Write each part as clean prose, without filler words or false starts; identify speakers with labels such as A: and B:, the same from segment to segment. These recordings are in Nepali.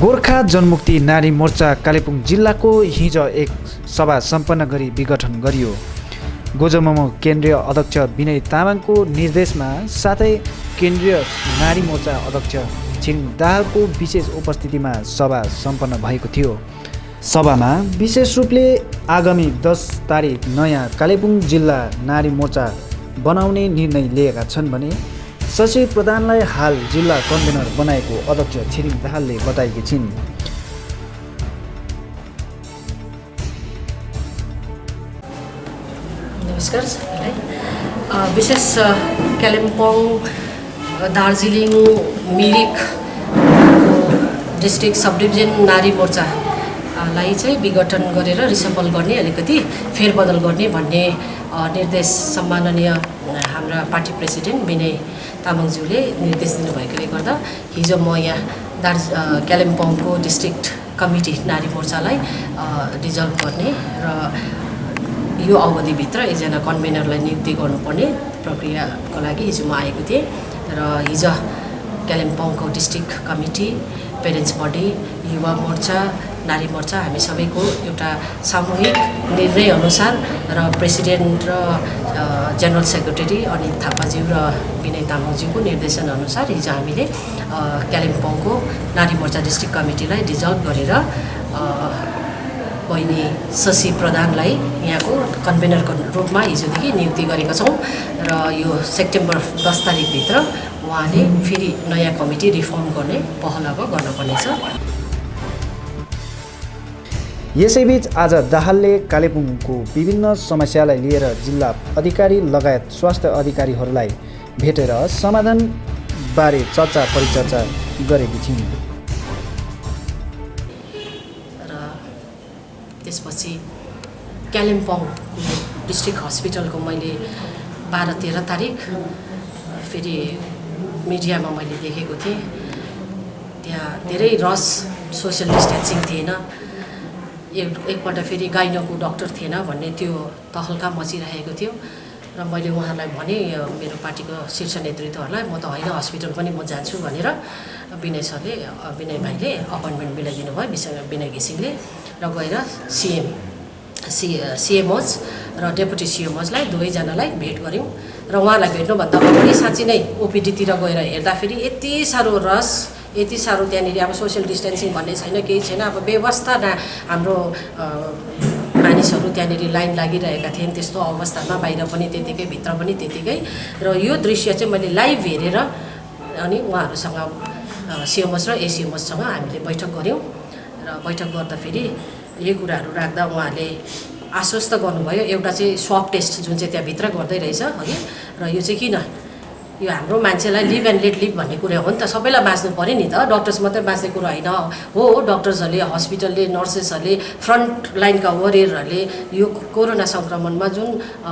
A: गोर्खा जनमुक्ति नारी मोर्चा कालेबुङ जिल्लाको हिजो एक सभा सम्पन्न गरी विघटन गरियो। गोजममो केन्द्रीय अध्यक्ष विनय तामाङको निर्देशमा साथै केन्द्रीय नारी मोर्चा अध्यक्ष छिरिङ दाहालको विशेष उपस्थितिमा सभा सम्पन्न भएको थियो। सभामा विशेष रूपले आगामी 10 तारिक नयाँ कालेबुङ जिल्ला नारी मोर्चा बनाउने निर्णय लिएका छन् भने सचिव प्रधानलाई हाल जिल्ला कन्भेनर बनाएको अध्यक्ष छिरिङ दाहालले बताएकी छिन्।
B: नमस्कार सबैलाई। विशेष Kalimpong, Darjeeling, Mirik district sub division नारी मोर्चालाई चाहिँ विघटन गरेर रिसफल गर्ने, अलिकति फेरबदल गर्ने भन्ने निर्देश सम्माननीय हाम्रा पार्टी प्रेसिडेन्ट विनय तामाङज्यूले निर्देश दिनुभएकोले गर्दा हिजो म यहाँ कालिम्पोङको डिस्ट्रिक्ट कमिटी नारी मोर्चालाई डिजल्भ गर्ने र यो अवधिभित्र एकजना कन्भेनरलाई नियुक्ति गर्नुपर्ने प्रक्रियाको लागि हिजो म आएको थिएँ र हिजो कालिम्पोङको district committee, parents body, Yuva Morcha, नारी मोर्चा हामी सबैको एउटा सामूहिक निर्णय अनुसार र प्रेसिडेन्ट र जनरल सेक्रेटरी अनित थापाज्यू र विनय तामाङज्यूको निर्देशन अनुसार हिजो हामीले कालिम्पोङको नारी मोर्चा डिस्ट्रिक्ट कमिटीलाई डिजल्भ गरेर बहिनी शशी प्रधानलाई यहाँको कन्भेनरको रूपमा हिजोदेखि नियुक्ति गरेका छौँ र यो सेप्टेम्बर 10 तारिकभित्र उहाँले फेरि नयाँ कमिटी रिफर्म गर्ने पहल अब गर्नुपर्नेछ।
A: यसैबीच आज दाहालले कालेबुङको विभिन्न समस्यालाई लिएर जिल्ला अधिकारी लगायत स्वास्थ्य अधिकारीहरूलाई भेटेर समाधानबारे चर्चा परिचर्चा गरेकी छिन्।
B: र त्यसपछि कालिम्पोङ डिस्ट्रिक्ट हस्पिटलको मैले 12-13 तारिक फेरि मिडियामा मैले देखेको थिएँ, त्यहाँ धेरै रस सोसियल डिस्टेन्सिङ थिएन, एकपल्ट फेरि गाइनोको डक्टर थिएन भन्ने त्यो तहल्का मचिरहेको थियो र मैले उहाँहरूलाई भने मेरो पार्टीको शीर्ष नेतृत्वहरूलाई म त होइन हस्पिटल पनि म जान्छु भनेर विनय भाइले अपोइन्टमेन्ट मिलाइदिनु भयो विनय घिसिङले र गएर सिएमओज र डेपुटी सिएमओजलाई दुवैजनालाई भेट गऱ्यौँ र उहाँलाई भेट्नुभन्दा अगाडि साँच्चै नै ओपिडीतिर गएर हेर्दाखेरि यति साह्रो रस, यति साह्रो त्यहाँनिर अब सोसियल डिस्टेन्सिङ भन्ने छैन, केही छैन, अब व्यवस्था हाम्रो मानिसहरू त्यहाँनिर लाइन लागिरहेका थिए। त्यस्तो अवस्थामा बाहिर पनि त्यतिकै, भित्र पनि त्यतिकै र यो दृश्य चाहिँ मैले लाइभ हेरेर अनि उहाँहरूसँग सिएमओस र एसिएमओससँग हामीले बैठक गऱ्यौँ र बैठक गर्दाखेरि यही कुराहरू राख्दा उहाँले आश्वस्त गर्नुभयो। एउटा चाहिँ स्वाब टेस्ट जुन चाहिँ त्यहाँभित्र गर्दै रहेछ हगि, र यो चाहिँ किन, यो हाम्रो मान्छेलाई लिभ एन्ड लेट लिभ भन्ने कुरा हो नि त, सबैलाई बाँच्नु पऱ्यो नि त, डक्टर्स मात्रै बाँच्ने कुरा होइन हो। डक्टर्सहरूले, हस्पिटलले, नर्सेसहरूले, फ्रन्ट लाइनका वरियरहरूले यो कोरोना सङ्क्रमणमा जुन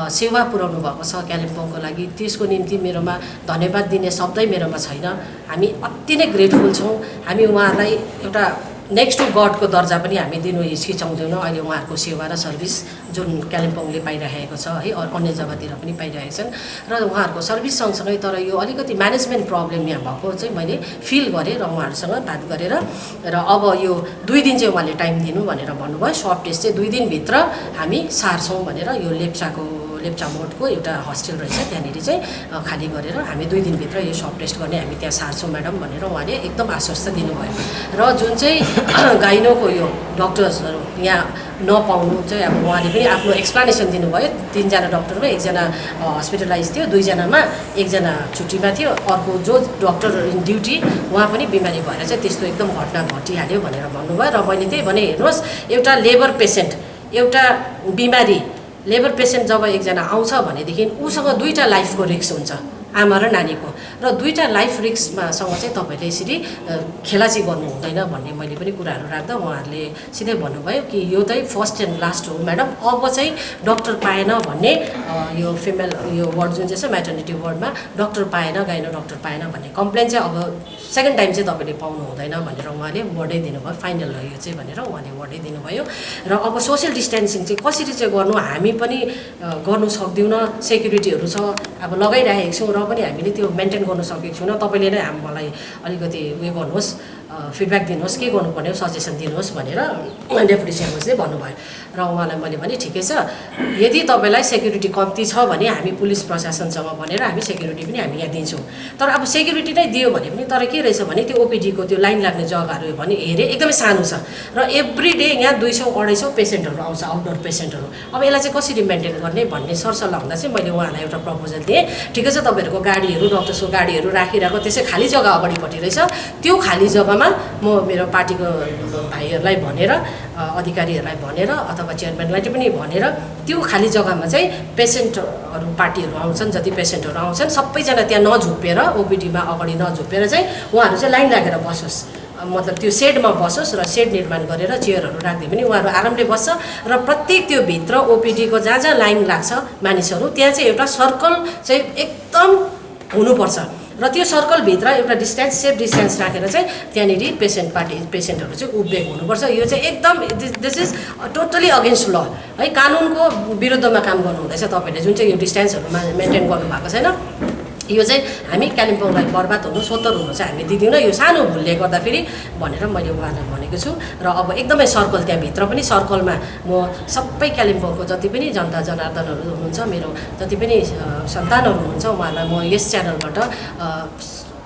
B: सेवा पुर्याउनु भएको छ कालिम्पोङको लागि, त्यसको निम्ति मेरोमा धन्यवाद दिने शब्दै मेरोमा छैन। हामी अति नै ग्रेटफुल छौँ। हामी उहाँहरूलाई एउटा नेक्स्ट टु गडको दर्जा पनि हामी दिनु हिचकिचाउँदैनौँ। अहिले उहाँहरूको सेवा र सर्भिस जुन कालिम्पोङले पाइरहेको छ है, अन्य जग्गातिर पनि पाइरहेका छन् र उहाँहरूको सर्भिस सँगसँगै तर यो अलिकति म्यानेजमेन्ट प्रब्लम यहाँ भएको चाहिँ मैले फिल गरेँ र उहाँहरूसँग बात गरेर र अब यो 2 दिन चाहिँ उहाँले टाइम दिनु भनेर भन्नुभयो। सर्ट टेस्ट चाहिँ 2 दिनभित्र हामी सार्छौँ भनेर, यो लेप्चा मोडको एउटा हस्टेल रहेछ त्यहाँनिर चाहिँ खाली गरेर हामी 2 दिनभित्र यो सर्ट टेस्ट गर्ने हामी त्यहाँ सार्छौँ म्याडम भनेर उहाँले एकदम आश्वस्त दिनुभयो। र जुन चाहिँ गाइनोको यो डक्टर्सहरू यहाँ नपाउनु चाहिँ अब उहाँले पनि आफ्नो एक्सप्लेनेसन दिनुभयो। 3 जना डक्टरमा 1 जना हस्पिटलाइज थियो, 2 जनामा 1 जना छुट्टीमा थियो, अर्को जो डक्टर इन ड्युटी उहाँ पनि बिमारी भएर चाहिँ त्यस्तो एकदम घटना घटिहाल्यो भनेर भन्नुभयो। र मैले त्यही भने हेर्नुहोस्, एउटा लेबर पेसेन्ट, एउटा बिमारी लेबर पेसेन्ट जब एकजना आउँछ भनेदेखि उसँग 2टा लाइफको रिस्क हुन्छ, आमा र नानीको, र 2टा लाइफ रिस्कमा सँग चाहिँ तपाईँले यसरी खेलाची गर्नु हुँदैन भन्ने मैले पनि कुराहरू राख्दा उहाँहरूले सिधै भन्नुभयो कि यो चाहिँ फर्स्ट एन्ड लास्ट हो म्याडम, अब चाहिँ डक्टर पाएन भन्ने, यो फिमेल यो वार्ड जुन चाहिँ छ म्याटर्निटी वार्डमा डक्टर पाएन, गाइनो डक्टर पाएन भन्ने कम्प्लेन चाहिँ अब सेकेन्ड टाइम चाहिँ तपाईँले पाउनु हुँदैन भनेर उहाँले वर्डै दिनुभयो। फाइनल हो यो चाहिँ भनेर उहाँले वर्डै दिनुभयो। र अब सोसियल डिस्टेन्सिङ चाहिँ कसरी चाहिँ गर्नु, हामी पनि गर्नु सक्दैनौँ, सेक्युरिटीहरू छ, अब लगाइरहेको छौँ र पनि हामीले त्यो मेन्टेन गर्न सकेको छैनौँ। तपाईँले नै मलाई अलिकति उयो गर्नुहोस्, फिडब्याक दिनुहोस्, के गर्नुपर्ने हो सजेसन दिनुहोस् भनेर डेपुटी सिएमओले भन्नुभयो। र उहाँलाई मैले भने ठिकै छ, यदि तपाईँलाई सेक्युरिटी कम्ती छ भने हामी पुलिस प्रशासनसँग भनेर हामी सेक्युरिटी पनि हामी यहाँ दिन्छौँ। तर अब सेक्युरिटी नै दियो भने पनि तर के रहेछ भने त्यो ओपिडीको त्यो लाइन लाग्ने जग्गाहरू भने हेरेँ एकदमै सानो छ र एभ्री डे यहाँ 200-250 पेसेन्टहरू आउँछ, आउटडोर पेसेन्टहरू। अब यसलाई चाहिँ कसरी मेन्टेन गर्ने भन्ने सरसल्लाह हुँदा चाहिँ मैले उहाँलाई एउटा प्रपोजल दिएँ। ठिकै छ, तपाईँहरूको गाडीहरू डक्टर्सको गाडीहरू राखिरहेको त्यसै खाली जग्गा अगाडिपट्टि रहेछ, त्यो खाली जग्गामा म मेरो पार्टीको भाइहरूलाई भनेर अधिकारीहरूलाई भनेर अथवा चेयरम्यानलाई पनि भनेर त्यो खाली जग्गामा चाहिँ पेसेन्टहरू पार्टीहरू आउँछन्, जति पेसेन्टहरू आउँछन् सबैजना त्यहाँ नझुप्पेर ओपिडीमा अगाडि नझुप्पेर चाहिँ उहाँहरू चाहिँ लाइन लागेर बसोस्, मतलब त्यो सेडमा बसोस् र सेड निर्माण गरेर चेयरहरू राख्दै पनि उहाँहरू आरामले बस्छ र प्रत्येक त्यो भित्र ओपिडीको जहाँ जहाँ लाइन लाग्छ मानिसहरू त्यहाँ चाहिँ एउटा सर्कल चाहिँ एकदम हुनुपर्छ र त्यो सर्कलभित्र एउटा डिस्टेन्स सेफ डिस्टेन्स राखेर चाहिँ त्यहाँनिर पेसेन्टहरू चाहिँ उभिएको हुनुपर्छ। यो चाहिँ एकदम दिस इज टोटली अगेन्स्ट ल है, कानुनको विरुद्धमा काम गर्नु हुँदैछ तपाईँले जुन चाहिँ यो डिस्टेन्सहरू मेन्टेन गर्नुभएको छैन। यो चाहिँ हामी कालिम्पोङलाई बर्बाद हुनु सोत्तर हुनु चाहिँ हामी दिँदैनौँ, यो सानो भुलले गर्दाखेरि भनेर मैले उहाँलाई भनेको छु। र अब एकदमै सर्कल त्यहाँभित्र पनि सर्कलमा म सबै कालिम्पोङको जति पनि जनता जनार्दनहरू हुनुहुन्छ, मेरो जति पनि सन्तानहरू हुनुहुन्छ उहाँहरूलाई म यस च्यानलबाट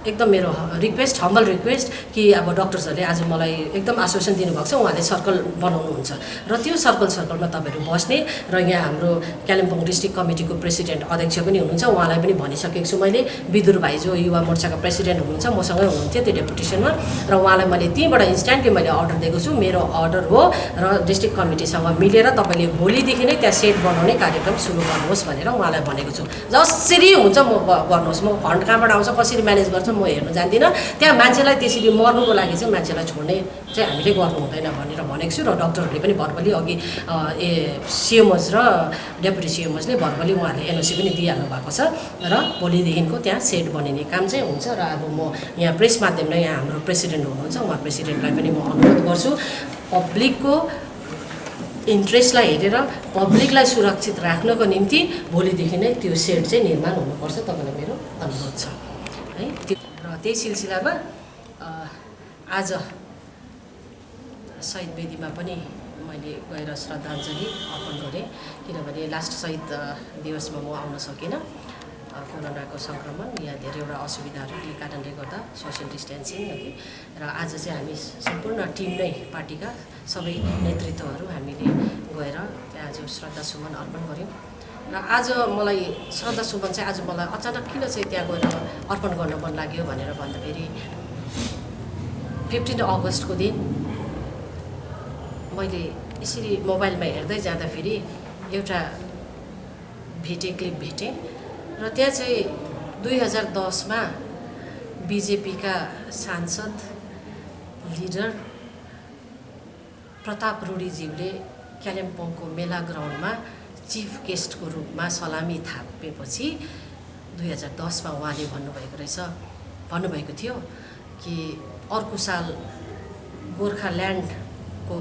B: एकदम मेरो रिक्वेस्ट, हम्बल रिक्वेस्ट कि अब डक्टर्सहरूले आज मलाई एकदम आश्वासन दिनुभएको छ उहाँले सर्कल बनाउनुहुन्छ र त्यो सर्कलमा तपाईँहरू बस्ने र यहाँ हाम्रो कालिम्पोङ डिस्ट्रिक्ट कमिटीको प्रेसिडेन्ट अध्यक्ष पनि हुनुहुन्छ, उहाँलाई पनि भनिसकेको छु मैले। विदुर भाइ जो युवा मोर्चाका प्रेसिडेन्ट हुनुहुन्छ मसँगै हुनुहुन्थ्यो त्यो डेपुटेसनमा, र उहाँलाई मैले त्यहीँबाट इन्स्ट्यान्टली मैले अर्डर दिएको छु, मेरो अर्डर हो र डिस्ट्रिक्ट कमिटीसँग मिलेर तपाईँले भोलिदेखि नै त्यहाँ सेट बनाउने कार्यक्रम सुरु गर्नुहोस् भनेर उहाँलाई भनेको छु। जसरी हुन्छ म गर्नुहोस्, म फन्ड कहाँबाट आउँछ कसरी म्यानेज गर्छ म हेर्नु जान्दिनँ, त्यहाँ मान्छेलाई त्यसरी मर्नुको लागि चाहिँ मान्छेलाई छोड्ने चाहिँ हामीले गर्नु हुँदैन भनेर भनेको छु। र डक्टरहरूले पनि भर्बली अघि सिएमओज र डेपुटी सिएमओजले भर्बली उहाँहरूले एनओसी पनि दिइहाल्नु भएको छ र भोलिदेखिको त्यहाँ सेट बनिने काम चाहिँ हुन्छ। र अब म यहाँ प्रेस माध्यमले यहाँ हाम्रो प्रेसिडेन्ट हुनुहुन्छ उहाँ प्रेसिडेन्टलाई पनि म अनुरोध गर्छु पब्लिकको इन्ट्रेस्टलाई हेरेर पब्लिकलाई सुरक्षित राख्नको निम्ति भोलिदेखि नै त्यो सेड चाहिँ निर्माण हुनुपर्छ, तपाईँलाई मेरो अनुरोध छ है। र त्यही सिलसिलामा आज शहीद वेदीमा पनि मैले गएर श्रद्धाञ्जली अर्पण गरेँ, किनभने लास्ट शहीद दिवसमा म आउन सकिनँ, कोरोनाको सङ्क्रमण यहाँ धेरैवटा असुविधाहरूले कारणले गर्दा सोसियल डिस्टेन्सिङ है। र आज चाहिँ हामी सम्पूर्ण टिम नै पार्टीका सबै नेतृत्वहरू हामीले गएर त्यहाँ आज श्रद्धासुमन अर्पण गऱ्यौँ। र आज मलाई श्रद्धासुमन चाहिँ आज मलाई अचानक किन चाहिँ त्यहाँ गएर अर्पण गर्न मन लाग्यो भनेर भन्दाखेरि 15 अगस्तको दिन मैले यसरी मोबाइलमा हेर्दै जाँदाखेरि एउटा क्लिप भेटेँ र त्यहाँ चाहिँ 2010मा बिजेपीका सांसद लिडर प्रताप रूढीज्यूले कालिम्पोङको मेला ग्राउन्डमा चिफ गेस्टको रूपमा सलामी थापेपछि 2010मा उहाँले भन्नुभएको थियो कि अर्को साल गोर्खाल्यान्डको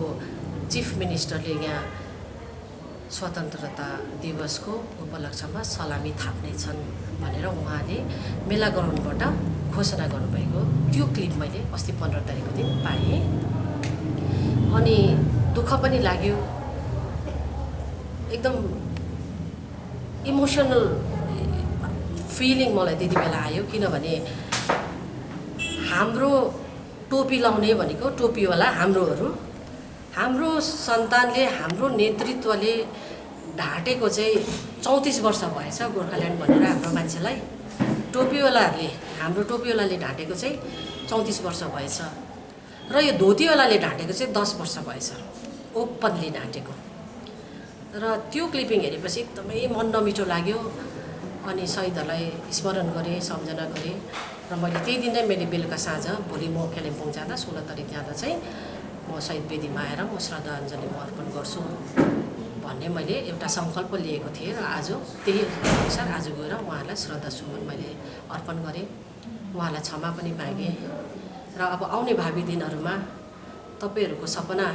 B: चिफ मिनिस्टरले यहाँ स्वतन्त्रता दिवसको उपलक्ष्यमा सलामी थाप्नेछन् भनेर उहाँले मेला ग्राउन्डबाट घोषणा गर्नुभएको त्यो क्लिप मैले अस्ति 15 तारिकको दिन पाएँ। अनि दुःख पनि लाग्यो, एकदम इमोसनल फिलिङ मलाई त्यति बेला आयो, किनभने हाम्रो टोपी लाउने भनेको टोपीवाला हाम्रो सन्तानले हाम्रो नेतृत्वले ढाँटेको चाहिँ 34 वर्ष भएछ गोर्खाल्यान्ड भनेर हाम्रो मान्छेलाई टोपीवालाहरूले हाम्रो टोपीवालाले ढाँटेको चाहिँ 34 वर्ष भएछ र यो धोतीवालाले ढाँटेको चाहिँ 10 वर्ष भएछ, ओपनली ढाँटेको। र त्यो क्लिपिङ हेरेपछि एकदमै मन नमिठो लाग्यो। अनि शहीदहरूलाई स्मरण गरेँ, सम्झना गरेँ र मैले त्यही दिन नै मैले बेलुका साँझ भोलि म कालिम्पोङ जाँदा 16 तारिक जाँदा चाहिँ म शहीद वेदीमा आएर म श्रद्धाञ्जली अर्पण गर्छु भन्ने मैले एउटा सङ्कल्प लिएको थिएँ। र आज त्यही अनुसार आज गएर उहाँहरूलाई श्रद्धासुमन मैले अर्पण गरेँ, उहाँलाई क्षमा पनि मागेँ। र अब आउने भावी दिनहरूमा तपाईँहरूको सपना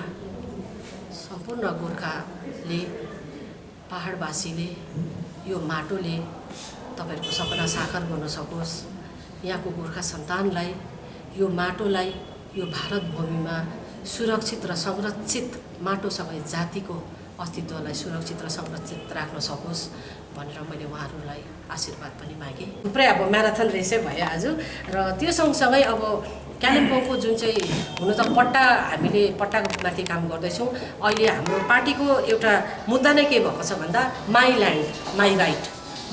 B: सम्पूर्ण गोर्खाले पहाडवासीले यो माटोले तपाईँहरूको सपना साकार गर्न सकोस्, यहाँको गोर्खा सन्तानलाई यो माटोलाई यो भारत भूमिमा सुरक्षित र संरक्षित माटोसँगै जातिको अस्तित्वलाई सुरक्षित र संरक्षित राख्न सकोस् भनेर मैले उहाँहरूलाई आशीर्वाद पनि मागेँ। थुप्रै अब म्याराथन रेसै भयो आज र त्यो सँगसँगै अब कालिम्पोङको जुन चाहिँ हुन त पट्टा हामीले पट्टाको माथि काम गर्दैछौँ। अहिले हाम्रो पार्टीको एउटा मुद्दा नै के भएको छ भन्दा माई ल्यान्ड माई राइट,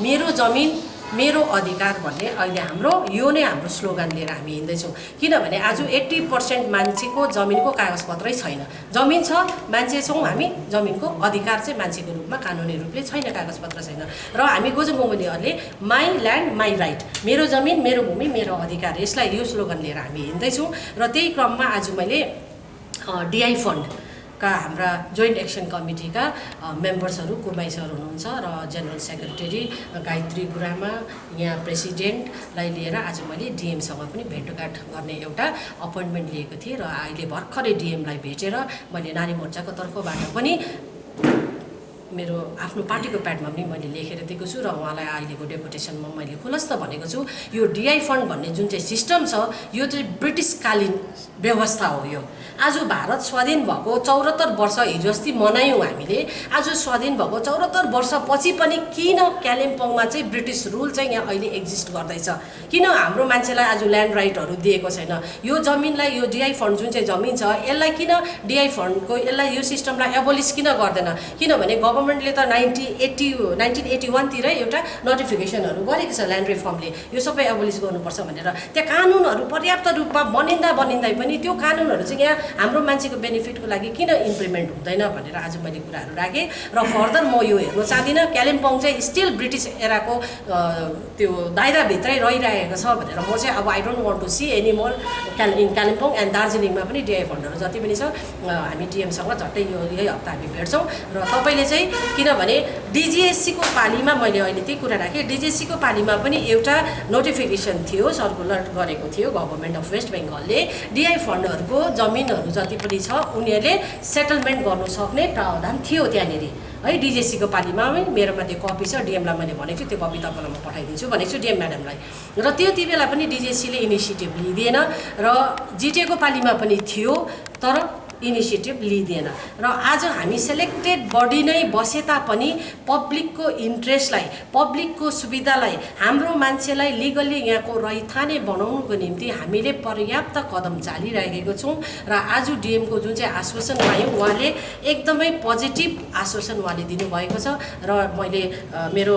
B: मेरो जमिन मेरो अधिकार भन्ने अहिले हाम्रो यो नै हाम्रो स्लोगन लिएर हामी हिँड्दैछौँ। किनभने आज 80% मान्छेको जमिनको कागजपत्रै छैन। जमिन छ, मान्छे छौँ हामी, जमिनको अधिकार चाहिँ मान्छेको रूपमा कानुनी रूपले छैन, कागजपत्र छैन। र हामी गोजोगोमनीहरूले माई ल्यान्ड माई राइट, मेरो जमिन मेरो भूमि मेरो अधिकार, यसलाई यो स्लोगन लिएर हामी हिँड्दैछौँ। र त्यही क्रममा आज मैले डिआई फन्ड का हाम्रा जोइन्ट एक्सन कमिटीका मेम्बर्सहरू कुमाई सर हुनुहुन्छ र जेनरल सेक्रेटरी गायत्री गुरामा, यहाँ प्रेसिडेन्टलाई लिएर आज मैले डिएमसँग पनि भेटघाट गर्ने एउटा अपोइन्टमेन्ट लिएको थिएँ र अहिले भर्खरै डिएमलाई भेटेर मैले नारी मोर्चाको तर्फबाट पनि मेरो आफ्नो पार्टीको प्याडमा पनि मैले लेखेर दिएको छु र उहाँलाई अहिलेको डेपुटेसनमा मैले खुलस्त भनेको छु। यो डिआई फन्ड भन्ने जुन चाहिँ सिस्टम छ यो चाहिँ ब्रिटिसकालीन व्यवस्था हो। यो आज भारत स्वाधीन भएको 74 वर्ष हिजो अस्ति मनायौँ हामीले। आज स्वाधीन भएको 74 वर्षपछि पनि किन कालिम्पोङमा चाहिँ ब्रिटिस रुल चाहिँ यहाँ अहिले एक्जिस्ट गर्दैछ? किन हाम्रो मान्छेलाई आज ल्यान्ड राइटहरू दिएको छैन? यो जमिनलाई यो डिआई फन्ड जुन चाहिँ जमिन छ यसलाई किन डिआई फन्डको यसलाई यो सिस्टमलाई एबोलिस किन गर्दैन? किनभने गभर्मेन्टले त 1981 तिर एउटा नोटिफिकेसनहरू गरेको छ ल्यान्ड रिफर्मले, यो सबै एबोलिस गर्नुपर्छ भनेर। त्यहाँ कानुनहरू पर्याप्त रूपमा बनिँदै पनि त्यो कानुनहरू चाहिँ यहाँ हाम्रो मान्छेको बेनिफिटको लागि किन इम्प्लिमेन्ट हुँदैन भनेर आज मैले कुराहरू राखेँ। र फर्दर म यो हेर्न चाहदिनँ कालिम्पोङ चाहिँ स्टिल ब्रिटिस एराको त्यो दायराभित्रै रहिरहेको छ भनेर। म चाहिँ अब I don't want to see any more in Kalimpong and दार्जिलिङमा पनि डिआई फन्डहरू जति पनि छ हामी डिएमसँग झट्टै यही हप्ता हामी भेट्छौँ। र तपाईँले चाहिँ किनभने डिजिएससीको पालीमा मैले अहिले त्यही कुरा राखेँ, डिजिएससीको पालीमा पनि एउटा नोटिफिकेसन थियो, सर्कुलर गरेको थियो गभर्मेन्ट अफ वेस्ट बेङ्गलले डिआई फन्डहरूको जमिनहरू जति पनि छ उनीहरूले सेटलमेन्ट गर्नु सक्ने प्रावधान थियो त्यहाँनिर है। डिजिएससीको पालीमा मेरोमा त्यो कपी छ, डिएमलाई मैले भनेको छु त्यो कपी तपाईँलाई म पठाइदिन्छु भनेको छु डिएम म्याडमलाई। र त्यति बेला पनि डिजिएससीले इनिसिएटिभ लिइदिएन र जिटिएको पालीमा पनि थियो तर इनिसिएटिभ लिइदिएन। र आज हामी सेलेक्टेड बडी नै बसे तापनि पब्लिकको इन्ट्रेस्टलाई पब्लिकको सुविधालाई हाम्रो मान्छेलाई लिगल्ली यहाँको रहिथाने बनाउनुको निम्ति हामीले पर्याप्त कदम चालिरहेको छौँ। र आज डिएमको जुन चाहिँ आश्वासन पायौँ उहाँले एकदमै पोजिटिभ आश्वासन उहाँले दिनुभएको छ। र मैले मेरो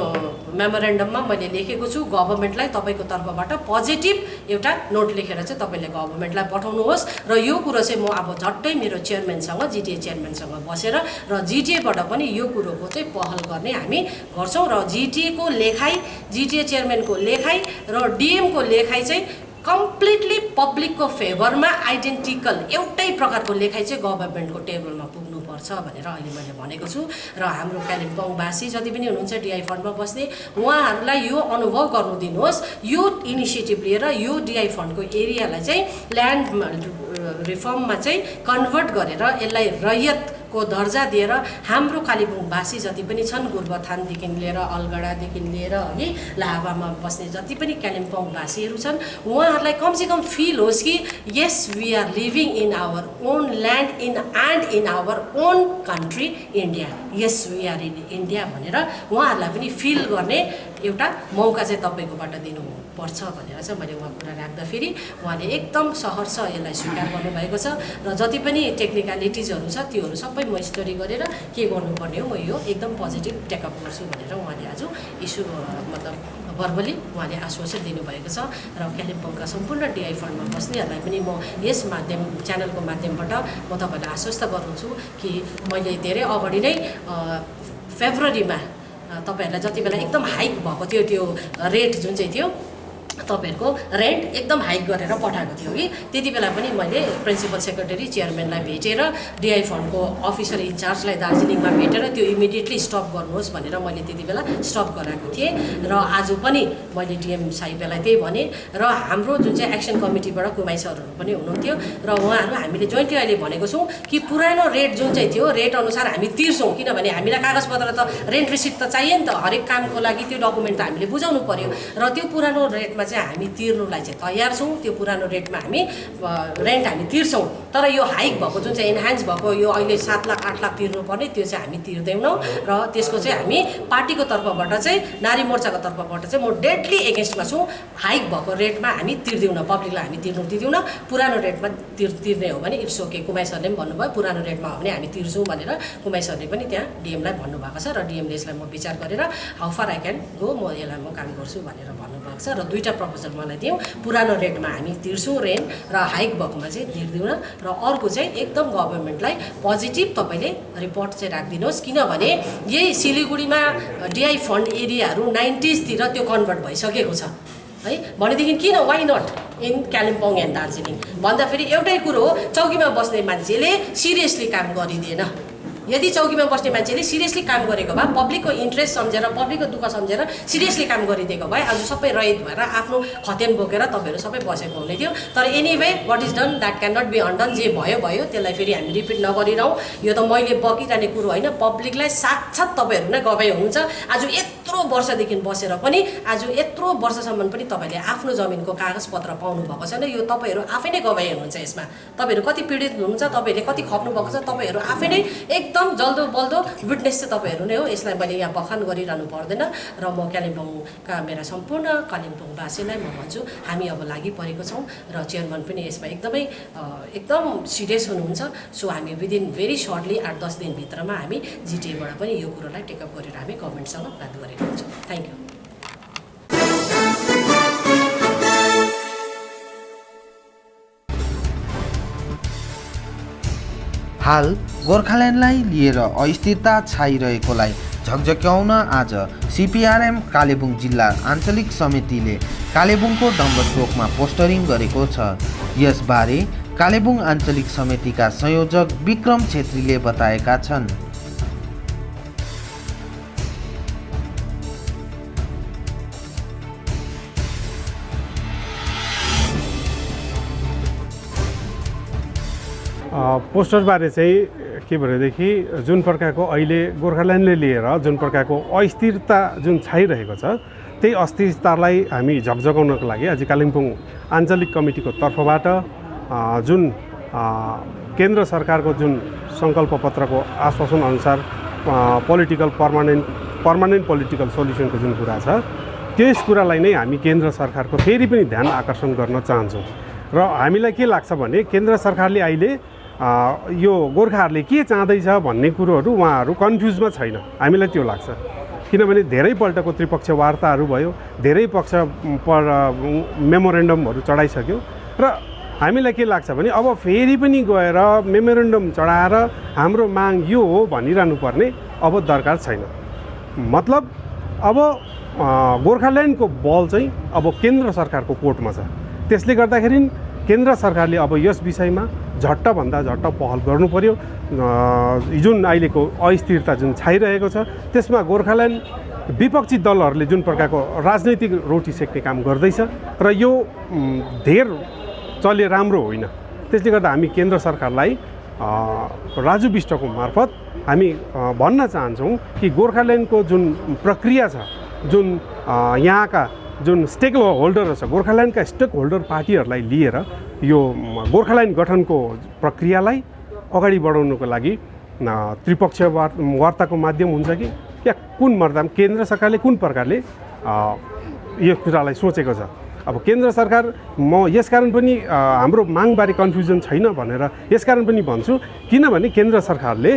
B: मेमोरेन्डममा मैले लेखेको छु गभर्मेन्टलाई तपाईँको तर्फबाट पोजिटिभ एउटा नोट लेखेर चाहिँ तपाईँले गभर्मेन्टलाई पठाउनुहोस्। र यो कुरो चाहिँ म अब झट्टै मेरो चेयरम्यानसँग जिटिए चेयरम्यानसँग बसेर र जिटिएबाट पनि यो कुरोको चाहिँ पहल गर्ने हामी गर्छौँ। र जिटिएको लेखाइ जिटिए चेयरम्यानको लेखाइ र डिएमको लेखाइ चाहिँ कम्प्लिटली पब्लिकको फेभरमा आइडेन्टिकल एउटै प्रकारको लेखाइ चाहिँ गभर्मेन्टको टेबलमा पुग्नुपर्छ भनेर अहिले मैले भनेको छु। र हाम्रो कालिम्पोङवासी जति पनि हुनुहुन्छ डिआई फन्डमा बस्ने उहाँहरूलाई यो अनुभव गर्नु दिनुहोस्। यो इनिसिएटिभ लिएर यो डिआई फन्डको एरियालाई चाहिँ ल्यान्ड रिफर्ममा चाहिँ कन्भर्ट गरेर यसलाई रैयतको दर्जा दिएर हाम्रो कालिम्पोङवासी जति पनि छन् गोरुबथानदेखि लिएर अलगढादेखि लिएर है लाभामा बस्ने जति पनि कालिम्पोङवासीहरू छन् उहाँहरूलाई कमसेकम फिल होस् कि yes we are living in our own land in our own country India, yes we are in India भनेर उहाँहरूलाई पनि फिल गर्ने एउटा मौका चाहिँ तपाईँकोबाट दिनुपर्छ भनेर चाहिँ मैले उहाँ कुरा राख्दाखेरि उहाँले एकदम सहर्ष यसलाई स्वीकार गर्नुभएको छ। र जति पनि टेक्निकलिटिजहरू छ त्योहरू सबै म स्टडी गरेर के गर्नुपर्ने हो म यो एकदम पोजिटिभ टेकअप गर्छु भनेर उहाँले आज इस्यु मतलब भर्बली उहाँले आश्वासन दिनुभएको छ। र कालिम्पोङका सम्पूर्ण डिआई फन्डमा बस्नेहरूलाई पनि म यस च्यानलको माध्यमबाट म तपाईँलाई आश्वस्त गर्छु कि मैले धेरै अगाडि नै फेब्रुअरीमा तपाईहरुलाई जति बेला एकदम हाइक भएको थियो त्यो रेट जुन चाहिँ थियो तपाईहरुको रेन्ट एकदम हाइक गरेर पठाएको थियो कि त्यति बेला पनि मैले प्रिन्सिपल सेक्रेटरी चेयरम्यानलाई भेटेर डिआई फन्डको अफिसर इन्चार्जलाई दार्जिलिङमा भेटेर त्यो इमिडिएटली स्टप गर्नुहोस् भनेर मैले त्यति बेला स्टप गराएको थिएँ। र आज पनि मैले डिएम साहिबलाई त्यही भने र हाम्रो जुन चाहिँ एक्सन कमिटीबाट कुमाई सरहरू पनि हुनुहुन्थ्यो र उहाँहरू हामीले जोइन्टली अहिले भनेको छौँ कि पुरानो रेट जुन चाहिँ थियो रेट अनुसार हामी तिर्छौँ किनभने हामीलाई कागजपत्र त रेन्ट रिसिप्ट त चाहियो नि त हरेक कामको लागि त्यो डकुमेन्ट त हामीले बुझाउनु पर्यो र त्यो पुरानो रेटमा चाहिँ हामी तिर्नुलाई चाहिँ तयार छौँ। त्यो पुरानो रेटमा हामी रेन्ट हामी तिर्छौँ, तर यो हाइक भएको जुन चाहिँ एनहान्स भएको यो अहिले 7 लाख 8 लाख तिर्नुपर्ने त्यो चाहिँ हामी तिर्दैनौँ र त्यसको चाहिँ हामी पार्टीको तर्फबाट चाहिँ नारी मोर्चाको तर्फबाट चाहिँ म डेडली एगेन्स्टमा छु। हाइक भएको रेटमा हामी तिर्दैनौँ, पब्लिकलाई हामी तिर्नु दिँदैनौँ। पुरानो रेटमा तिर्ने हो भने इट्स ओके। कुमाई सरले पनि भन्नुभयो पुरानो रेटमा हो भने हामी तिर्छौँ भनेर कुमाई सरले पनि त्यहाँ डिएमलाई भन्नुभएको छ र डिएमले यसलाई म विचार गरेर how far I can go म यसलाई म काम गर्छु भनेर भन्नुभएको छ र दुईवटा प्रपोजल मलाई दियौँ। पुरानो रेटमा हामी तिर्छौँ रेन्ट र हाइक भएकोमा चाहिँ तिर्दैनौँ र अर्को चाहिँ एकदम गभर्मेन्टलाई पोजिटिभ तपाईँले रिपोर्ट चाहिँ राखिदिनुहोस्, किनभने यही सिलिगुडीमा डिआई फन्ड एरियाहरू 90s तिर त्यो कन्भर्ट भइसकेको छ है। भनेदेखि किन why not in Kalimpong and Darjeeling भन्दाखेरि एउटै कुरो हो, चौकीमा बस्ने मान्छेले सिरियसली काम गरिदिएन। यदि चौकीमा बस्ने मान्छेले सिरियसली काम गरेको भए, पब्लिकको इन्ट्रेस्ट सम्झेर पब्लिकको दुःख सम्झेर सिरियसली काम गरिदिएको भए आज सबै रहित भएर आफ्नो खतेन बोकेर तपाईँहरू सबै बसेको हुने थियो। तर anyway what is done that can not be undone. जे भयो भयो, त्यसलाई फेरि हामी रिपिट नगरिरहँ। यो त मैले बकिरहने कुरो होइन, पब्लिकलाई साक्षात् तपाईँहरू नै गवाई हुनुहुन्छ। आज यत्रो वर्षदेखि बसेर पनि, आज यत्रो वर्षसम्म पनि तपाईँले आफ्नो जमिनको कागजपत्र पाउनु भएको छैन। यो तपाईँहरू आफै नै गवाई हुनुहुन्छ। यसमा तपाईँहरू कति पीडित हुनुहुन्छ, तपाईँहरूले कति खप्नु भएको छ, तपाईँहरू आफै नै एकदम जल्दो बल्दो विटनेस चाहिँ तपाईँहरू नै हो। यसलाई मैले यहाँ बखान गरिरहनु पर्दैन र म कालिम्पोङका मेरा सम्पूर्ण कालिम्पोङवासीलाई म भन्छु हामी अब लागि परेको छौँ र चेयरम्यान पनि यसमा एकदम सिरियस हुनुहुन्छ। सो हामी विदिन भेरी सर्टली 8-10 दिनभित्रमा हामी जिटिएबाट पनि यो कुरोलाई टेकअप गरेर हामी गभर्मेन्टसँग बात गरेको हुन्छौँ। Thank you.
C: हाल गोर्खाल्यान्डलाई लिएर अस्थिरता छाइरहेकोलाई झकझक्याउन आज सिपिआरएम कालेबुङ जिल्ला आञ्चलिक समितिले कालेबुङको डम्बरचोकमा पोस्टरिङ गरेको छ। यसबारे कालेबुङ आञ्चलिक समितिका संयोजक विक्रम छेत्रीले बताएका छन्।
D: पोस्टरबारे चाहिँ के भनेदेखि जुन प्रकारको अहिले गोर्खाल्यान्डले लिएर जुन प्रकारको अस्थिरता जुन छाइरहेको छ, त्यही अस्थिरतालाई हामी झकझगाउनको लागि आज कालिम्पोङ आञ्चलिक कमिटीको तर्फबाट जुन केन्द्र सरकारको जुन सङ्कल्प पत्रको आश्वासन अनुसार पर्मानेन्ट पोलिटिकल सोल्युसनको जुन कुरा छ, त्यस कुरालाई नै हामी केन्द्र सरकारको फेरि पनि ध्यान आकर्षण गर्न चाहन्छौँ। र हामीलाई के लाग्छ भने केन्द्र सरकारले अहिले यो गोर्खाहरूले के चाहँदैछ भन्ने कुरोहरू उहाँहरू कन्फ्युजमा छैन, हामीलाई त्यो लाग्छ। किनभने धेरैपल्टको त्रिपक्षीय वार्ताहरू भयो, धेरै पक्ष मेमोरेन्डमहरू चढाइसक्यो र हामीलाई के लाग्छ भने अब फेरि पनि गएर मेमोरेन्डम चढाएर हाम्रो माग यो हो भनिरहनु पर्ने अब दरकार छैन। मतलब अब गोर्खाल्यान्डको बल चाहिँ अब केन्द्र सरकारको कोर्टमा छ। त्यसले गर्दाखेरि केन्द्र सरकारले अब यस विषयमा झट्टभन्दा झट्ट पहल गर्नु पर्यो। जुन अहिलेको अस्थिरता जुन छाइरहेको छ त्यसमा गोर्खाल्यान्ड विपक्षी दलहरूले जुन प्रकारको राजनैतिक रोटी सेक्ने काम गर्दैछ र यो धेर चले राम्रो होइन। त्यसले गर्दा हामी केन्द्र सरकारलाई राजु विष्टको मार्फत हामी भन्न चाहन्छौँ कि गोर्खाल्यान्डको जुन प्रक्रिया छ, जुन यहाँका जुन स्टेक होल्डर छ, गोर्खाल्यान्डका स्टेक होल्डर पार्टीहरूलाई लिएर यो गोर्खाल्यान्ड गठनको प्रक्रियालाई अगाडि बढाउनको लागि त्रिपक्षीय वार्ताको माध्यम हुन्छ कि या कुन मर्दाम केन्द्र सरकारले कुन प्रकारले यो कुरालाई सोचेको छ। अब केन्द्र सरकार म यसकारण पनि हाम्रो मागबारे कन्फ्युजन छैन भनेर यसकारण पनि भन्छु, किनभने केन्द्र सरकारले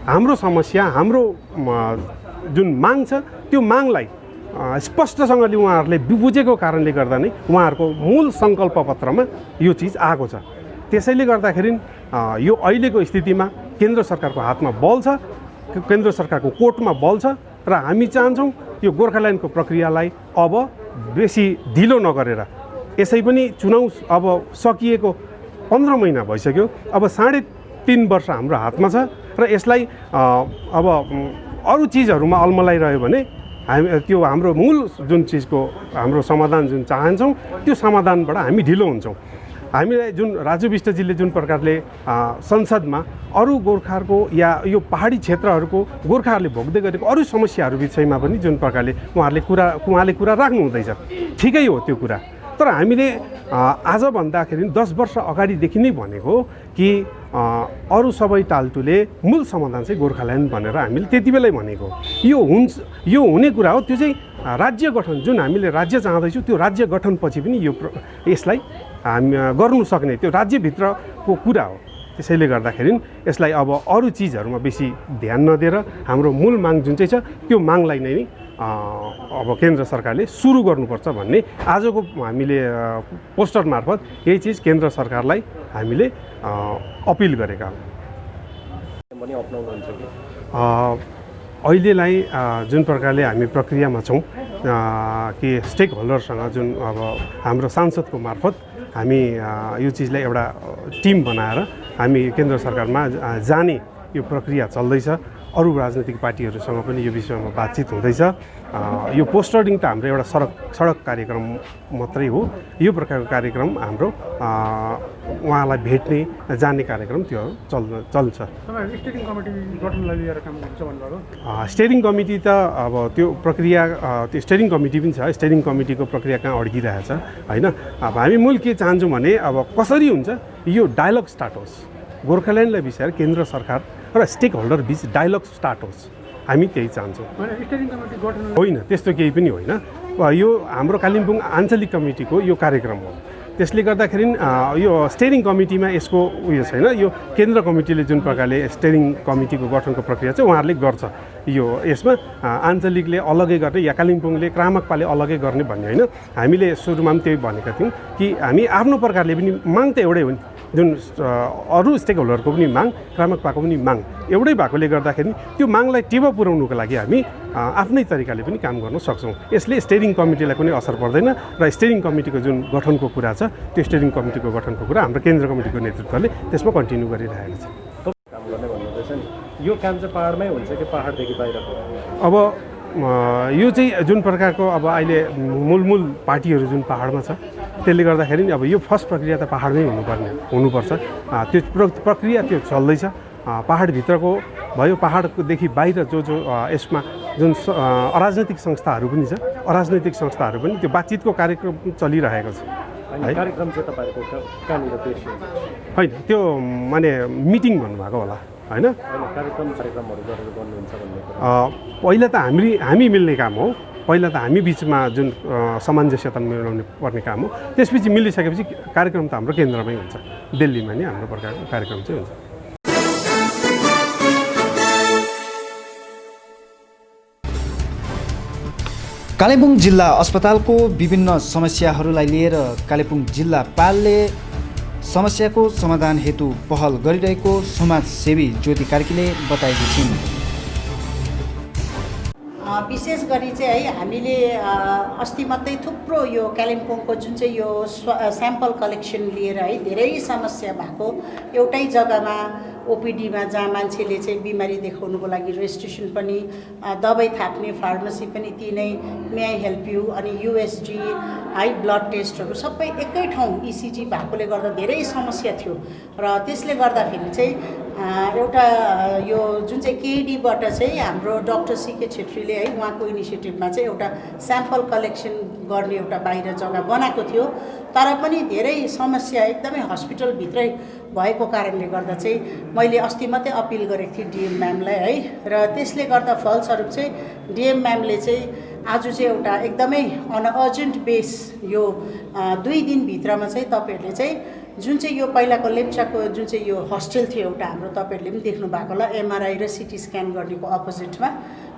D: हाम्रो समस्या, हाम्रो जुन माग छ त्यो मागलाई स्पष्टसँगले उहाँहरूले बुझेको कारणले गर्दा नै उहाँहरूको मूल सङ्कल्प पत्रमा यो चिज आएको छ। त्यसैले गर्दाखेरि यो अहिलेको स्थितिमा केन्द्र सरकारको हातमा बल छ, केन्द्र सरकारको कोर्टमा बल छ र हामी चाहन्छौँ यो गोर्खाल्यान्डको प्रक्रियालाई अब बेसी ढिलो नगरेर, यसै पनि चुनाव अब सकिएको 15 महिना भइसक्यो, अब 3.5 वर्ष हाम्रो हातमा छ र यसलाई अब अरू चिजहरूमा अल्मलाइरह्यो भने त्यो हाम्रो मूल जुन चिजको हाम्रो समाधान जुन चाहन्छौँ त्यो समाधानबाट हामी ढिलो हुन्छौँ। हामीलाई जुन राजु विष्टजीले जुन प्रकारले संसदमा अरू गोर्खाहरूको या यो पहाडी क्षेत्रहरूको गोर्खाहरूले भोग्दै गरेको अरू समस्याहरू विषयमा पनि जुन प्रकारले उहाँले कुरा राख्नु हुँदैछ, ठिकै हो त्यो कुरा। तर हामीले आज भन्दाखेरि 10 वर्ष अगाडिदेखि नै भनेको कि अरू सबै टाल्टुले मूल समाधान चाहिँ गोर्खाल्यान्ड भनेर हामीले त्यति बेलै भनेको। यो हुने कुरा हो। त्यो चाहिँ राज्य गठन, जुन हामीले राज्य चाहँदैछौँ त्यो राज्य गठनपछि पनि यसलाई हामी गर्नु सक्ने त्यो राज्यभित्रको कुरा हो। त्यसैले गर्दाखेरि यसलाई अब अरू चिजहरूमा बेसी ध्यान नदिएर हाम्रो मूल माग जुन चाहिँ छ त्यो मागलाई नै अब केन्द्र सरकारले सुरु गर्नुपर्छ भन्ने आजको हामीले पोस्टर मार्फत यही चिज केन्द्र सरकारलाई हामीले अपिल गरेका हौँ। अहिलेलाई जुन प्रकारले हामी प्रक्रियामा छौँ कि स्टेक होल्डरसँग जुन अब हाम्रो सांसदको मार्फत हामी यो चिजलाई एउटा टिम बनाएर हामी केन्द्र सरकारमा जाने यो प्रक्रिया चल्दैछ। अरू राजनैतिक पार्टीहरूसँग पनि यो विषयमा बातचित हुँदैछ। यो पोस्टरिङ त हाम्रो एउटा सडक कार्यक्रम मात्रै हो। यो प्रकारको कार्यक्रम हाम्रो उहाँलाई भेट्ने जाने कार्यक्रम त्यो चल्छ।
E: स्टेरिङ कमिटी गठनलाई लिएर काम गर्छ भन्नुभयो।
D: स्टेरिङ कमिटी त अब त्यो प्रक्रिया त्यो स्टेरिङ कमिटी पनि छ। स्टेरिङ कमिटीको प्रक्रिया कहाँ अड्किरहेछ होइन। अब हामी मूल के चाहन्छौँ भने अब कसरी हुन्छ यो डायलग स्टार्ट होस्, गोर्खाल्यान्डलाई विषय केन्द्र सरकार र स्टेक होल्डर बिच डायलग स्टार्ट होस्, हामी त्यही चाहन्छौँ।
E: स्टेरिङ कमिटी गठन
D: होइन, त्यस्तो केही पनि होइन। यो हाम्रो कालिम्पोङ आञ्चलिक कमिटीको यो कार्यक्रम हो। त्यसले गर्दाखेरि यो स्टेरिङ कमिटीमा यसको उयो छैन। यो केन्द्र कमिटीले जुन प्रकारले स्टेरिङ कमिटीको गठनको प्रक्रिया चाहिँ उहाँहरूले गर्छ। यो यसमा आञ्चलिकले अलग्गै गर्ने या कालिम्पोङले क्रामकपाले अलग्गै गर्ने भन्ने होइन। हामीले सुरुमा पनि त्यही भनेका थियौँ कि हामी आफ्नो प्रकारले पनि माग त एउटै हो नि, जुन अरू स्टेक होल्डरको पनि माग, क्रामकपाको पनि माग एउटै भएकोले गर्दाखेरि त्यो मागलाई टेवा पुर्याउनुको लागि हामी आफ्नै तरिकाले पनि काम गर्न सक्छौँ। यसले स्टेरिङ कमिटीलाई कुनै असर पर्दैन र स्टेरिङ कमिटीको जुन गठनको कुरा छ त्यो स्टेरिङ कमिटीको गठनको कुरा हाम्रो केन्द्र कमिटीको नेतृत्वले त्यसमा कन्टिन्यू गरिरहेको छ।
F: काम गर्ने भन्नुहुँदैछ नि, यो काम चाहिँ पाहाडमै हुन्छ कि पाहाडदेखि बाहिरको?
D: अब यो चाहिँ जुन प्रकारको अब अहिले मूल पार्टीहरू जुन पाहाडमा छ त्यसले गर्दाखेरि अब यो फर्स्ट प्रक्रिया त पाहाडमै हुनुपर्छ। त्यो प्रक्रिया त्यो चल्दैछ। पाहाडभित्रको भयो, पाहाडदेखि बाहिर जो यसमा जुन अराजनैतिक संस्थाहरू पनि छ, अराजनैतिक संस्थाहरू पनि त्यो बातचितको कार्यक्रम चलिरहेको छ।
F: कार्यक्रम चाहिँ तपाईँहरूको कहाँनिर पेश हुन्छ?
D: होइन, त्यो माने मिटिङ भन्नुभएको होला होइन।
F: कार्यक्रमहरू गरेर गर्नुहुन्छ भन्ने
D: पहिला त हामी मिल्ने काम हो। पहिला त हामी बिचमा जुन सामञ्जस्यता मिलाउनु पर्ने काम हो। त्यसपछि मिलिसकेपछि कार्यक्रम त हाम्रो केन्द्रमै हुन्छ, दिल्लीमा नै हाम्रो प्रकारको कार्यक्रम चाहिँ हुन्छ।
A: कालेबुङ जिल्ला अस्पतालको विभिन्न समस्याहरूलाई लिएर कालेबुङ जिल्लापालले समस्याको समाधान हेतु पहल गरिरहेको समाजसेवी ज्योति कार्कीले बताएकी छिन्।
G: विशेष गरी चाहिँ है हामीले अस्ति मात्रै थुप्रो यो कालिम्पोङको जुन चाहिँ यो स्याम्पल कलेक्सन लिएर है धेरै समस्या भएको एउटै जग्गामा ओपिडीमा जहाँ मान्छेले चाहिँ बिमारी देखाउनुको लागि रेजिस्ट्रेसन पनि दबाई थाप्ने फार्मेसी पनि तिनै मे आई हेल्प यू अनि युएसजी हाई ब्लड टेस्टहरू सबै एकै ठाउँ इसिजी भएकोले गर्दा धेरै समस्या थियो र त्यसले गर्दाखेरि चाहिँ एउटा यो जुन चाहिँ केडीबाट चाहिँ हाम्रो डाक्टर सीके छेत्रीले है उहाँको इनिसिएटिभमा चाहिँ एउटा स्याम्पल कलेक्सन गर्ने एउटा बाहिर जग्गा बनाएको थियो। तर पनि धेरै समस्या एकदमै हस्पिटलभित्रै भएको कारणले गर्दा चाहिँ मैले अस्ति मात्रै अपिल गरेको थिएँ डिएम म्यामलाई है र त्यसले गर्दा फलस्वरूप चाहिँ डिएम म्यामले चाहिँ आज चाहिँ एउटा एकदमै अन अर्जेन्ट बेस यो 2 दिनभित्रमा चाहिँ तपाईँहरूले चाहिँ जुन चाहिँ यो पहिलाको लेप्चाको जुन चाहिँ यो होस्टेल थियो एउटा हाम्रो तपाईँहरूले पनि देख्नु भएको होला एमआरआई र सिटी स्क्यान गर्नेको अपोजिटमा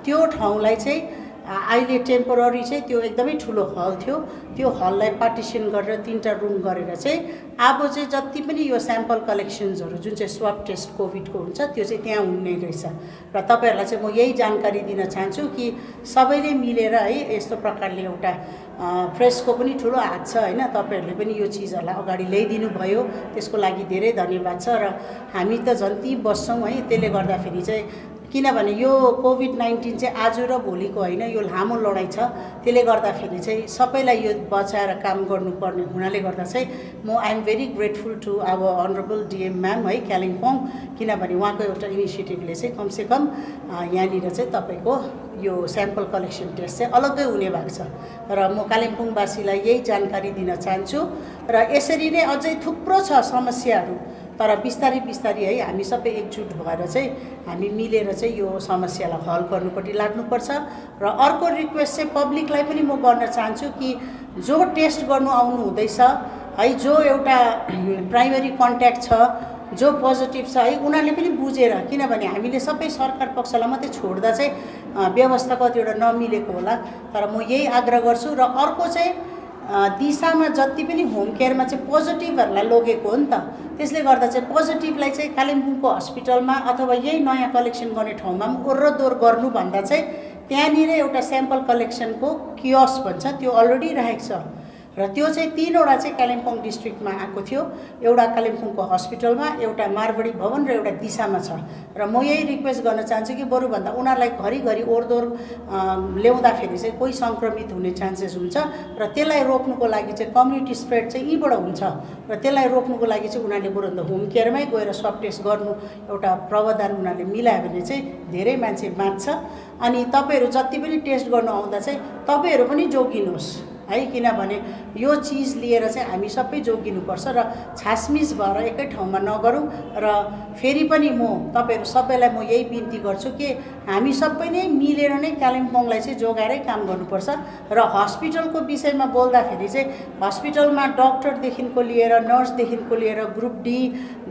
G: त्यो ठाउँलाई चाहिँ अहिले टेम्पोररी चाहिँ त्यो एकदमै ठुलो हल थियो। त्यो हललाई पार्टिसन गरेर 3टा रुम गरेर चाहिँ अब चाहिँ जति पनि यो स्याम्पल कलेक्सन्सहरू जुन चाहिँ स्वाब टेस्ट कोभिडको हुन्छ त्यो चाहिँ त्यहाँ हुने रहेछ र तपाईँहरूलाई चाहिँ म यही जानकारी दिन चाहन्छु कि सबैले मिलेर है यस्तो प्रकारले एउटा प्रेसको पनि ठुलो हात छ होइन, तपाईँहरूले पनि यो चिजहरूलाई अगाडि ल्याइदिनु भयो, त्यसको लागि धेरै धन्यवाद छ। र हामी त झन् ती बस्छौँ है, त्यसले गर्दाखेरि चाहिँ किनभने यो कोभिड-19 चाहिँ आज र भोलिको होइन, यो लामो लडाइँ छ। त्यसले गर्दाखेरि चाहिँ सबैलाई यो बचाएर काम गर्नुपर्ने हुनाले गर्दा चाहिँ म I am very grateful to our honourable DM ma'am है कालिम्पोङ, किनभने उहाँको एउटा इनिसिएटिभले चाहिँ कमसेकम यहाँनिर चाहिँ तपाईँको यो स्याम्पल कलेक्सन टेस्ट चाहिँ अलग्गै हुने भएको छ र म कालिम्पोङवासीलाई यही जानकारी दिन चाहन्छु। र यसरी नै अझै थुप्रो छ समस्याहरू, तर बिस्तारै बिस्तारै है हामी सबै एकजुट भएर चाहिँ हामी मिलेर चाहिँ यो समस्यालाई हल गर्नुपट्टि लाग्नुपर्छ। र अर्को रिक्वेस्ट चाहिँ पब्लिकलाई पनि म गर्न चाहन्छु कि जो टेस्ट गर्नु आउनु हुँदैछ है, जो एउटा प्राइमेरी कन्ट्याक्ट छ, जो पोजिटिभ छ है, उनीहरूले पनि बुझेर, किनभने हामीले सबै सरकार पक्षलाई मात्रै छोड्दा चाहिँ व्यवस्था कतिवटा नमिलेको होला। तर म यही आग्रह गर्छु। र अर्को चाहिँ दिशामा जति पनि होम केयरमा चाहिँ पोजिटिभहरूलाई लगेको हो नि त, त्यसले गर्दा चाहिँ पोजिटिभलाई चाहिँ कालिम्पोङको हस्पिटलमा अथवा यही नयाँ कलेक्सन गर्ने ठाउँमा पनि ओर्रोदोर गर्नुभन्दा चाहिँ त्यहाँनिर एउटा स्याम्पल कलेक्सनको कियोस भन्छ त्यो अलरेडी राखेको छ र त्यो चाहिँ 3वटा चाहिँ कालिम्पोङ डिस्ट्रिक्टमा आएको थियो, एउटा कालिम्पोङको हस्पिटलमा, एउटा मारवाडी भवन र एउटा दिशामा छ। र म यही रिक्वेस्ट गर्न चाहन्छु कि बरुभन्दा उनीहरूलाई घरिघरि ओरदोर ल्याउँदाखेरि चाहिँ कोही सङ्क्रमित हुने चान्सेस हुन्छ र त्यसलाई रोक्नुको लागि चाहिँ कम्युनिटी स्प्रेड चाहिँ यहीँबाट हुन्छ र त्यसलाई रोक्नुको लागि चाहिँ उनीहरूले बरुभन्दा होम केयरमै गएर सब टेस्ट गर्नु एउटा प्रावधान उनीहरूले मिलायो भने चाहिँ धेरै मान्छे बाँच्छ। अनि तपाईँहरू जति पनि टेस्ट गर्नु आउँदा चाहिँ तपाईँहरू पनि जोगिनुहोस् है, किनभने यो चिज लिएर चाहिँ हामी सबै जोगिनुपर्छ र छासमिस भएर एकै ठाउँमा नगरौँ। र फेरि पनि म तपाईँहरू सबैलाई म यही बिन्ती गर्छु कि हामी सबै नै मिलेर नै कालिम्पोङलाई चाहिँ जोगाएरै काम गर्नुपर्छ। र हस्पिटलको विषयमा बोल्दाखेरि चाहिँ हस्पिटलमा डक्टरदेखिको लिएर नर्सदेखिको लिएर ग्रुप डी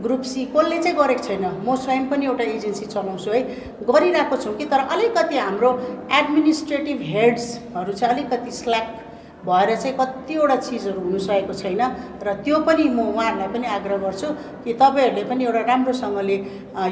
G: ग्रुप सी कसले चाहिँ गरेको छैन। म स्वयं पनि एउटा एजेन्सी चलाउँछु है, गरिरहेको छु कि, तर अलिकति हाम्रो एडमिनिस्ट्रेटिभ हेड्सहरू चाहिँ अलिकति स्ल्याक भएर चाहिँ कतिवटा चिजहरू हुनु सकेको छैन। र त्यो पनि म उहाँहरूलाई पनि आग्रह गर्छु कि तपाईँहरूले पनि एउटा राम्रोसँगले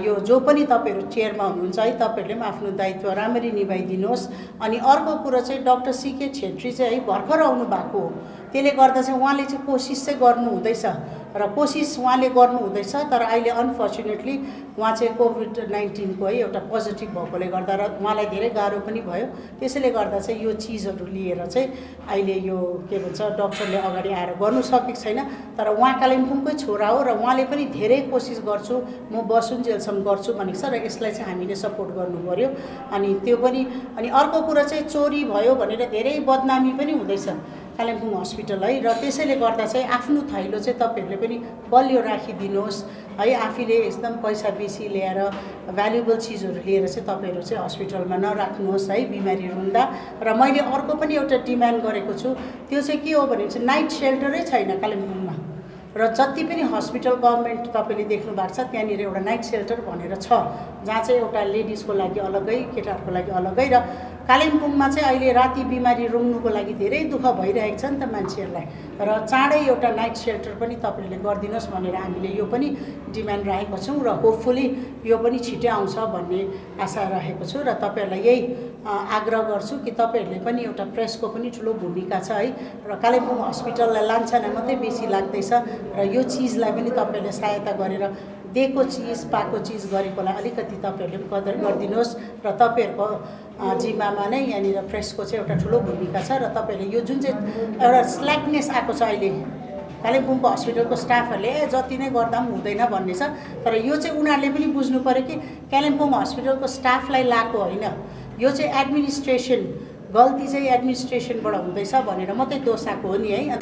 G: यो जो पनि तपाईँहरू चेयरमा हुनुहुन्छ है, तपाईँहरूले पनि आफ्नो दायित्व राम्ररी निभाइदिनुहोस्। अनि अर्को कुरो चाहिँ डाक्टर सीके छेत्री चाहिँ है भर्खर आउनु भएको हो, त्यसले गर्दा चाहिँ उहाँले चाहिँ कोसिस चाहिँ गर्नु हुँदैछ र कोसिस उहाँले गर्नु हुँदैछ। तर अहिले अनफर्चुनेटली उहाँ चाहिँ कोभिड-19 है एउटा पोजिटिभ भएकोले गर्दा र उहाँलाई धेरै गाह्रो पनि भयो। त्यसैले गर्दा चाहिँ यो चिजहरू लिएर चाहिँ अहिले यो के भन्छ डक्टरले अगाडि आएर गर्नु सकेको छैन। तर उहाँ कालिम्पोङकै छोरा हो र उहाँले पनि धेरै कोसिस गर्छु म बसुन्जेलसम्म गर्छु भनेको छ र यसलाई चाहिँ हामीले सपोर्ट गर्नु पर्यो। अनि त्यो पनि, अनि अर्को कुरा चाहिँ चोरी भयो भनेर धेरै बदनामी पनि हुँदैछ कालिम्पोङ हस्पिटल है, र त्यसैले गर्दा चाहिँ आफ्नो थैलो चाहिँ तपाईँहरूले पनि बलियो राखिदिनुहोस् है। आफैले एकदम पैसा बेसी ल्याएर भ्यालुएबल चिजहरू लिएर चाहिँ तपाईँहरू चाहिँ हस्पिटलमा नराख्नुहोस् है बिमारी रुँदा। र मैले अर्को पनि एउटा डिमान्ड गरेको छु, त्यो चाहिँ के हो भने चाहिँ नाइट सेल्टरै छैन कालिम्पोङमा। र जति पनि हस्पिटल गभर्मेन्ट तपाईँले देख्नु भएको छ त्यहाँनिर एउटा नाइट सेल्टर भनेर छ, जहाँ चाहिँ एउटा लेडिजको लागि अलग्गै, केटाहरूको लागि अलग्गै। र कालिम्पोङमा चाहिँ अहिले राति बिमारी रुङ्नुको लागि धेरै दुःख भइरहेको छ नि त मान्छेहरूलाई, र चाँडै एउटा नाइट सेल्टर पनि तपाईँहरूले गरिदिनुहोस् भनेर हामीले यो पनि डिमान्ड राखेको छौँ। र होपफुली यो पनि छिटै आउँछ भन्ने आशा राखेको छु। र तपाईँहरूलाई यही आग्रह गर्छु कि तपाईँहरूले पनि एउटा प्रेसको पनि ठुलो भूमिका छ है, र कालिम्पोङ हस्पिटललाई लान्छना मात्रै बेसी लाग्दैछ र यो चिजलाई पनि तपाईँहरूले सहायता गरेर दिएको चिज पाएको चिज गरेकोलाई अलिकति तपाईँहरूले पनि कदर गरिदिनुहोस्। र तपाईँहरूको जिम्मामा नै यहाँनिर प्रेसको चाहिँ एउटा ठुलो भूमिका छ। र तपाईँहरूले यो जुन चाहिँ एउटा स्ल्याकनेस आएको छ अहिले कालिम्पोङको हस्पिटलको स्टाफहरूले जति नै गर्दा पनि हुँदैन भन्ने छ, तर यो चाहिँ उनीहरूले पनि बुझ्नु पऱ्यो कि कालिम्पोङ हस्पिटलको स्टाफलाई लाएको होइन, यो चाहिँ एडमिनिस्ट्रेसन गल्ती चाहिँ एडमिनिस्ट्रेसनबाट हुँदैछ भनेर मात्रै दोष आएको हो नि है।